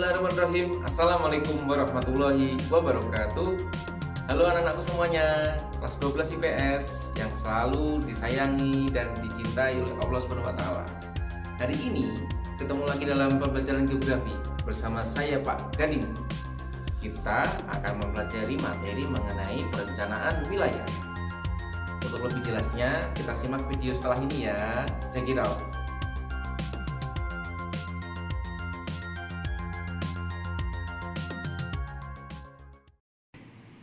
Bismillahirrahmanirrahim. Assalamualaikum warahmatullahi wabarakatuh. Halo anak-anakku semuanya, kelas 12 IPS yang selalu disayangi dan dicintai oleh Allah Subhanahu wa taala. Hari ini ketemu lagi dalam pembelajaran geografi bersama saya Pak Gading. Kita akan mempelajari materi mengenai perencanaan wilayah. Untuk lebih jelasnya, kita simak video setelah ini ya. Check it out.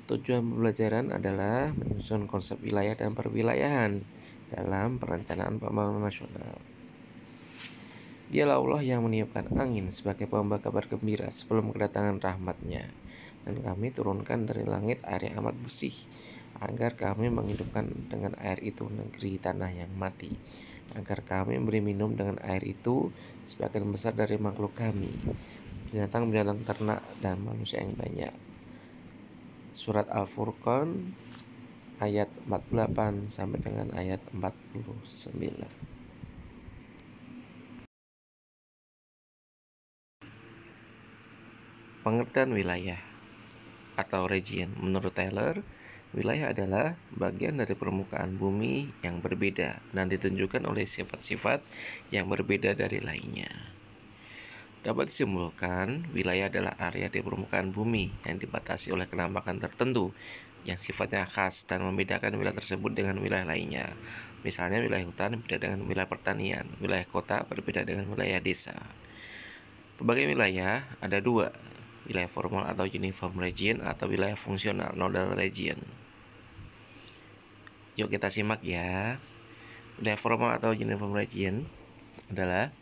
Tujuan pembelajaran adalah menyusun konsep wilayah dan perwilayahan dalam perencanaan pembangunan nasional. Dialah Allah yang meniupkan angin sebagai pembawa kabar gembira sebelum kedatangan rahmat-Nya, dan kami turunkan dari langit air yang amat bersih, agar kami menghidupkan dengan air itu negeri tanah yang mati, agar kami beri minum dengan air itu sebagian besar dari makhluk kami, binatang-binatang ternak dan manusia yang banyak. Surat Al-Furqan ayat 48 sampai dengan ayat 49. Pengertian wilayah atau region. Menurut Taylor, wilayah adalah bagian dari permukaan bumi yang berbeda dan ditunjukkan oleh sifat-sifat yang berbeda dari lainnya. Dapat disimpulkan, wilayah adalah area di permukaan bumi yang dibatasi oleh kenampakan tertentu yang sifatnya khas dan membedakan wilayah tersebut dengan wilayah lainnya. Misalnya wilayah hutan berbeda dengan wilayah pertanian, wilayah kota berbeda dengan wilayah desa. Berbagai wilayah ada dua, wilayah formal atau uniform region atau wilayah fungsional nodal region. Yuk kita simak ya. Wilayah formal atau uniform region adalah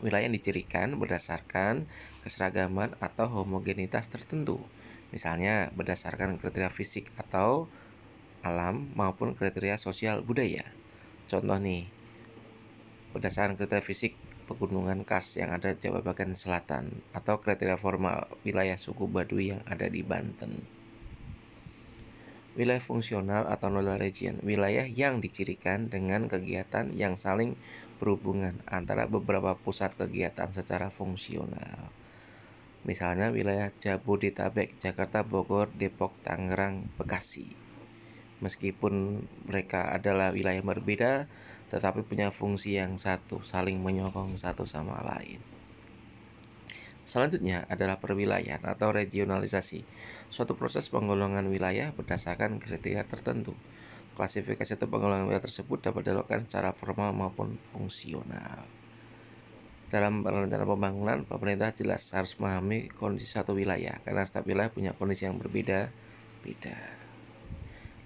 wilayah yang dicirikan berdasarkan keseragaman atau homogenitas tertentu, misalnya berdasarkan kriteria fisik atau alam maupun kriteria sosial budaya. Contoh nih, berdasarkan kriteria fisik pegunungan Kars yang ada di Jawa bagian selatan, atau kriteria formal wilayah suku Baduy yang ada di Banten. Wilayah fungsional atau nodal region, wilayah yang dicirikan dengan kegiatan yang saling berhubungan antara beberapa pusat kegiatan secara fungsional. Misalnya wilayah Jabodetabek, Jakarta, Bogor, Depok, Tangerang, Bekasi. Meskipun mereka adalah wilayah berbeda, tetapi punya fungsi yang satu, saling menyokong satu sama lain. Selanjutnya adalah perwilayahan atau regionalisasi, suatu proses penggolongan wilayah berdasarkan kriteria tertentu. Klasifikasi atau penggolongan wilayah tersebut dapat dilakukan secara formal maupun fungsional. Dalam perencanaan pembangunan, pemerintah jelas harus memahami kondisi satu wilayah, karena setiap wilayah punya kondisi yang berbeda-beda.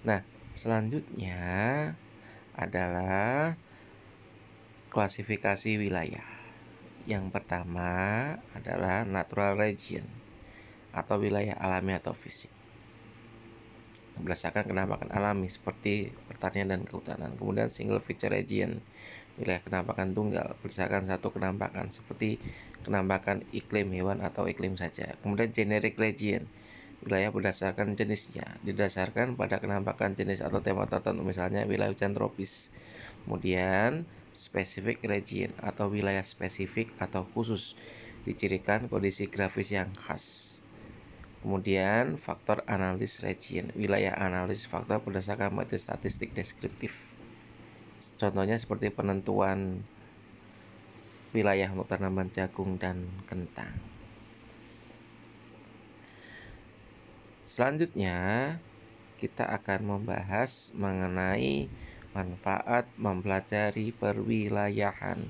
Nah, selanjutnya adalah klasifikasi wilayah. Yang pertama adalah natural region atau wilayah alami atau fisik, berdasarkan kenampakan alami seperti pertanian dan kehutanan. Kemudian single feature region, wilayah kenampakan tunggal berdasarkan satu kenampakan seperti kenampakan iklim hewan atau iklim saja. Kemudian generic region, wilayah berdasarkan jenisnya, didasarkan pada kenampakan jenis atau tema tertentu, misalnya wilayah hujan tropis. Kemudian specific region atau wilayah spesifik atau khusus, dicirikan kondisi grafis yang khas. Kemudian faktor analis region, wilayah analis faktor berdasarkan metode statistik deskriptif. Contohnya seperti penentuan wilayah untuk tanaman jagung dan kentang. Selanjutnya kita akan membahas mengenai manfaat mempelajari perwilayahan.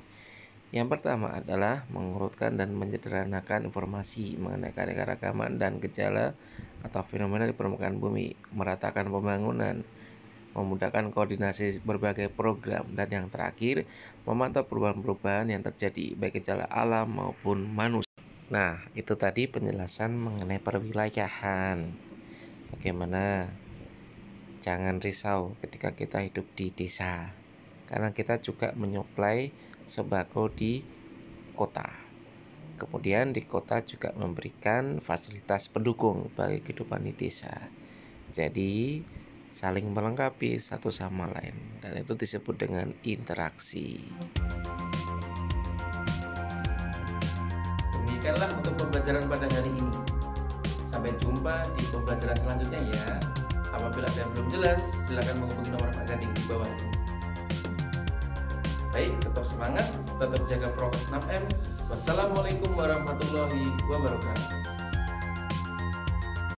Yang pertama adalah mengurutkan dan menyederhanakan informasi mengenai keanekaragaman dan gejala atau fenomena di permukaan bumi, meratakan pembangunan, memudahkan koordinasi berbagai program, dan yang terakhir, memantau perubahan-perubahan yang terjadi baik gejala alam maupun manusia. Nah, itu tadi penjelasan mengenai perwilayahan. Bagaimana? Jangan risau ketika kita hidup di desa, karena kita juga menyuplai sembako di kota. Kemudian di kota juga memberikan fasilitas pendukung bagi kehidupan di desa. Jadi saling melengkapi satu sama lain, dan itu disebut dengan interaksi. Demikianlah untuk pembelajaran pada hari ini. Sampai jumpa di pembelajaran selanjutnya ya. Apabila ada yang belum jelas, silakan menghubungi nomor Pak Gading di bawah. Baik, tetap semangat, tetap jaga prokes 6M. Wassalamualaikum warahmatullahi wabarakatuh.